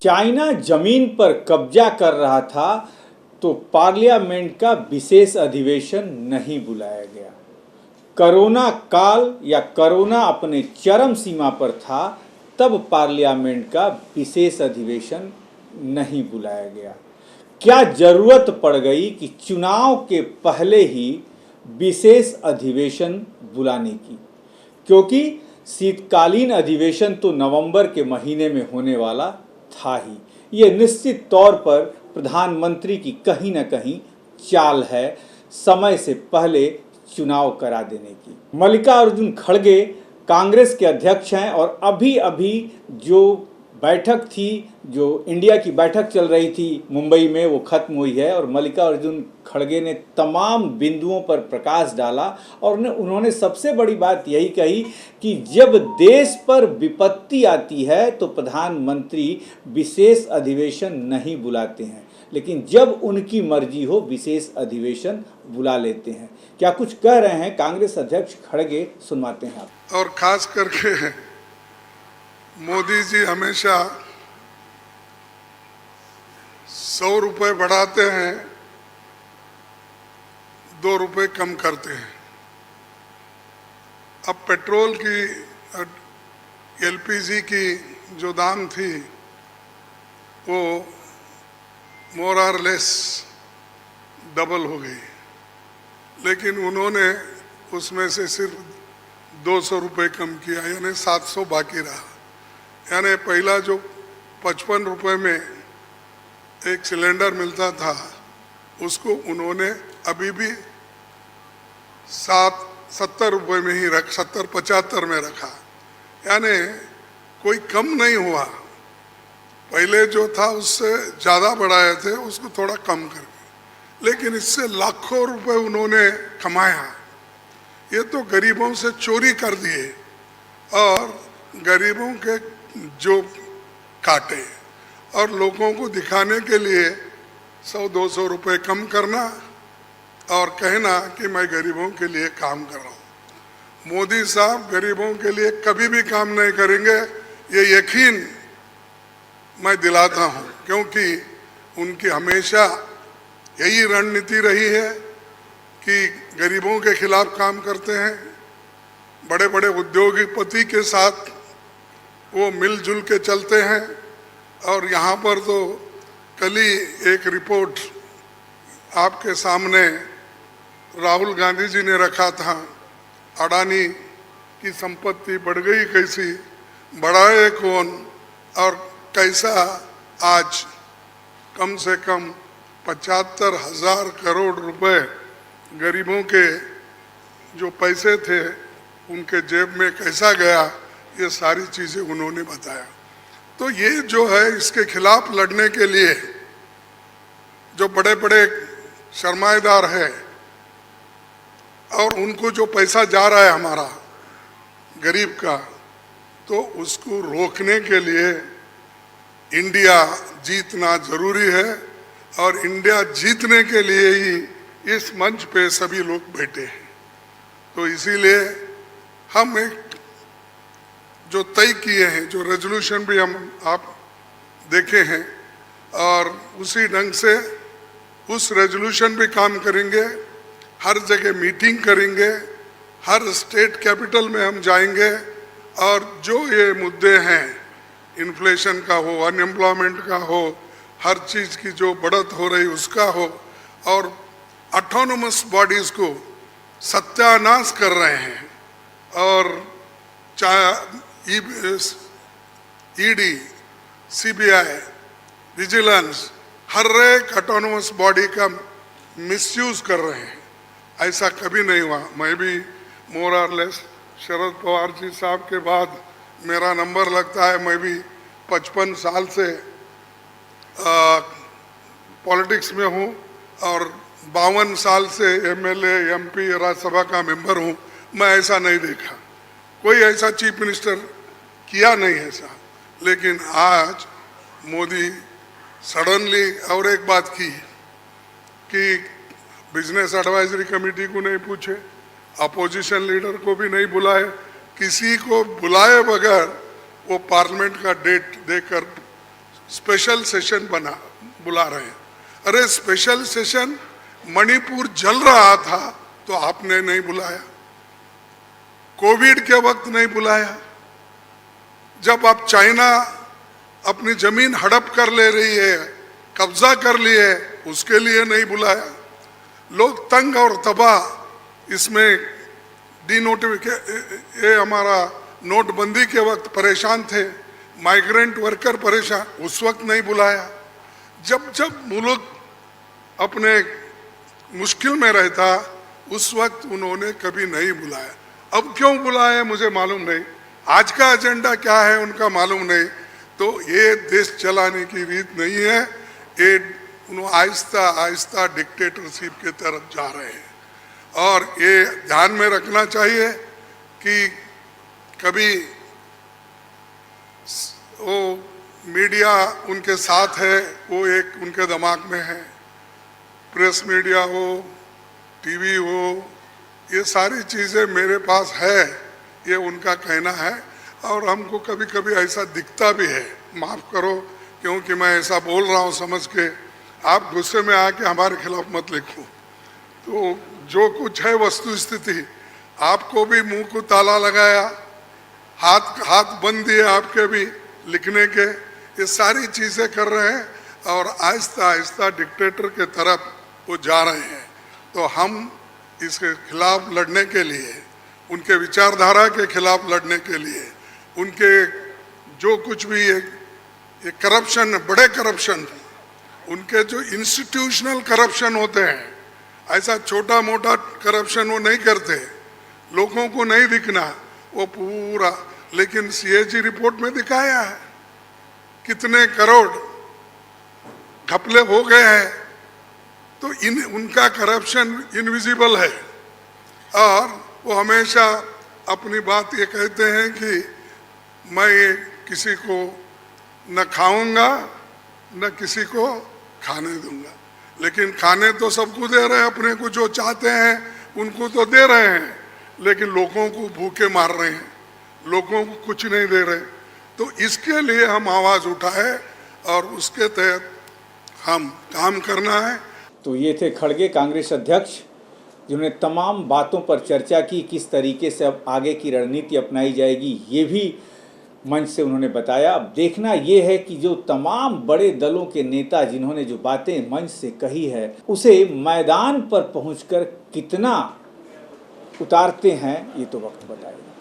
China जमीन पर कब्जा कर रहा था तो पार्लियामेंट का विशेष अधिवेशन नहीं बुलाया गया। कोरोना काल या कोरोना अपने चरम सीमा पर था तब पार्लियामेंट का विशेष अधिवेशन नहीं बुलाया गया। क्या जरूरत पड़ गई कि चुनाव के पहले ही विशेष अधिवेशन बुलाने की, क्योंकि शीतकालीन अधिवेशन तो नवंबर के महीने में होने वाला था ही। ये निश्चित तौर पर प्रधानमंत्री की कहीं न कहीं चाल है समय से पहले चुनाव करा देने की। मल्लिकार्जुन खड़गे कांग्रेस के अध्यक्ष हैं और अभी अभी जो बैठक थी, जो इंडिया की बैठक चल रही थी मुंबई में, वो खत्म हुई है और मल्लिकार्जुन खड़गे ने तमाम बिंदुओं पर प्रकाश डाला और उन्होंने सबसे बड़ी बात यही कही कि जब देश पर विपत्ति आती है तो प्रधानमंत्री विशेष अधिवेशन नहीं बुलाते हैं, लेकिन जब उनकी मर्जी हो विशेष अधिवेशन बुला लेते हैं। क्या कुछ कह रहे हैं कांग्रेस अध्यक्ष खड़गे, सुनवाते हैं आप। और खास करके मोदी जी हमेशा 100 रुपए बढ़ाते हैं, 2 रुपए कम करते हैं। अब पेट्रोल की, एलपीजी की जो दाम थी वो मोर और लेस डबल हो गई, लेकिन उन्होंने उसमें से सिर्फ 200 रुपये कम किया, यानी 700 बाकी रहा। यानी पहला जो 55 रुपये में एक सिलेंडर मिलता था उसको उन्होंने अभी भी 70 रुपये में ही 70-75 में रखा, यानी कोई कम नहीं हुआ। पहले जो था उससे ज़्यादा बढ़ाए थे, उसको थोड़ा कम करके, लेकिन इससे लाखों रुपए उन्होंने कमाया। ये तो गरीबों से चोरी कर दिए और गरीबों के जो काटे और लोगों को दिखाने के लिए 100-200 रुपये कम करना और कहना कि मैं गरीबों के लिए काम कर रहा हूँ। मोदी साहब गरीबों के लिए कभी भी काम नहीं करेंगे, ये यकीन मैं दिलाता हूँ, क्योंकि उनकी हमेशा यही रणनीति रही है कि गरीबों के खिलाफ काम करते हैं। बड़े बड़े उद्योगपति के साथ वो मिलजुल के चलते हैं और यहाँ पर तो कल ही एक रिपोर्ट आपके सामने राहुल गांधी जी ने रखा था, अडानी की संपत्ति बढ़ गई कैसी, बढ़ाए कौन और कैसा आज कम से कम 75,000 करोड़ रुपए गरीबों के जो पैसे थे उनके जेब में कैसा गया, ये सारी चीज़ें उन्होंने बताया। तो ये जो है, इसके खिलाफ लड़ने के लिए जो बड़े बड़े सरमाएदार हैं और उनको जो पैसा जा रहा है हमारा गरीब का, तो उसको रोकने के लिए इंडिया जीतना जरूरी है और इंडिया जीतने के लिए ही इस मंच पे सभी लोग बैठे हैं। तो इसीलिए हम एक जो तय किए हैं, जो रेजोल्यूशन भी हम आप देखे हैं और उसी ढंग से उस रेजोल्यूशन पे काम करेंगे। हर जगह मीटिंग करेंगे, हर स्टेट कैपिटल में हम जाएंगे और जो ये मुद्दे हैं, इन्फ्लेशन का हो, अनएम्प्लॉयमेंट का हो, हर चीज़ की जो बढ़त हो रही उसका हो, और ऑटोनोमस बॉडीज को सत्यानाश कर रहे हैं और चाहे ईडी, सीबीआई, विजिलेंस, हर एक ऑटोनोमस बॉडी का मिसयूज कर रहे हैं। ऐसा कभी नहीं हुआ। मैं भी मोर और लेस शरद पवार जी साहब के बाद मेरा नंबर लगता है। मैं भी 55 साल से पॉलिटिक्स में हूँ और 52 साल से एमएलए, एमपी, राज्यसभा का मेंबर हूँ। मैं ऐसा नहीं देखा, कोई ऐसा चीफ मिनिस्टर किया नहीं ऐसा। लेकिन आज मोदी सडनली और एक बात की कि बिजनेस एडवाइजरी कमेटी को नहीं पूछे, अपोजिशन लीडर को भी नहीं बुलाए, किसी को बुलाए बगैर वो पार्लियामेंट का डेट देकर स्पेशल सेशन बुला रहे हैं। अरे स्पेशल सेशन मणिपुर जल रहा था तो आपने नहीं बुलाया, कोविड के वक्त नहीं बुलाया, जब आप चाइना अपनी जमीन हड़प कर ले रही है, कब्जा कर लिए है, उसके लिए नहीं बुलाया। लोग तंग और तबाह इसमें ये हमारा नोटबंदी के वक्त परेशान थे, माइग्रेंट वर्कर परेशान, उस वक्त नहीं बुलाया। जब जब मुल्क अपने मुश्किल में रहता उस वक्त उन्होंने कभी नहीं बुलाया। अब क्यों बुलाया मुझे मालूम नहीं, आज का एजेंडा क्या है उनका मालूम नहीं। तो ये देश चलाने की रीत नहीं है, ये उन्होंने आहिस्ता आहिस्ता डिक्टेटरशिप की तरफ जा रहे हैं। और ये ध्यान में रखना चाहिए कि कभी वो मीडिया उनके साथ है, वो एक उनके दिमाग में है, प्रेस मीडिया हो, टीवी हो, ये सारी चीज़ें मेरे पास है, ये उनका कहना है। और हमको कभी कभी ऐसा दिखता भी है, माफ़ करो क्योंकि मैं ऐसा बोल रहा हूँ समझ के, आप गुस्से में आके हमारे खिलाफ मत लिखो। तो जो कुछ है वस्तु स्थिति, आपको भी मुंह को ताला लगाया, हाथ बंद दिए आपके भी लिखने के, ये सारी चीज़ें कर रहे हैं और आहिस्ता आहिस्ता डिक्टेटर के तरफ वो जा रहे हैं। तो हम इसके खिलाफ लड़ने के लिए, उनके विचारधारा के खिलाफ लड़ने के लिए, उनके जो कुछ भी ये करप्शन, बड़े करप्शन, उनके जो इंस्टीट्यूशनल करप्शन होते हैं, ऐसा छोटा मोटा करप्शन वो नहीं करते, लोगों को नहीं दिखना वो पूरा। लेकिन सीएजी रिपोर्ट में दिखाया है कितने करोड़ घपले हो गए हैं। तो उनका करप्शन इनविजिबल है और वो हमेशा अपनी बात ये कहते हैं कि मैं किसी को न खाऊंगा न किसी को खाने दूंगा। लेकिन खाने तो सबको दे रहे हैं, अपने को जो चाहते हैं उनको तो दे रहे हैं, लेकिन लोगों को भूखे मार रहे हैं, लोगों को कुछ नहीं दे रहे। तो इसके लिए हम आवाज़ उठाए और उसके तहत हम काम करना है। तो ये थे खड़गे कांग्रेस अध्यक्ष, जिन्होंने तमाम बातों पर चर्चा की, किस तरीके से अब आगे की रणनीति अपनाई जाएगी ये भी मंच से उन्होंने बताया। अब देखना ये है कि जो तमाम बड़े दलों के नेता जिन्होंने जो बातें मंच से कही है उसे मैदान पर पहुंचकर कितना उतारते हैं, ये तो वक्त बताएगा।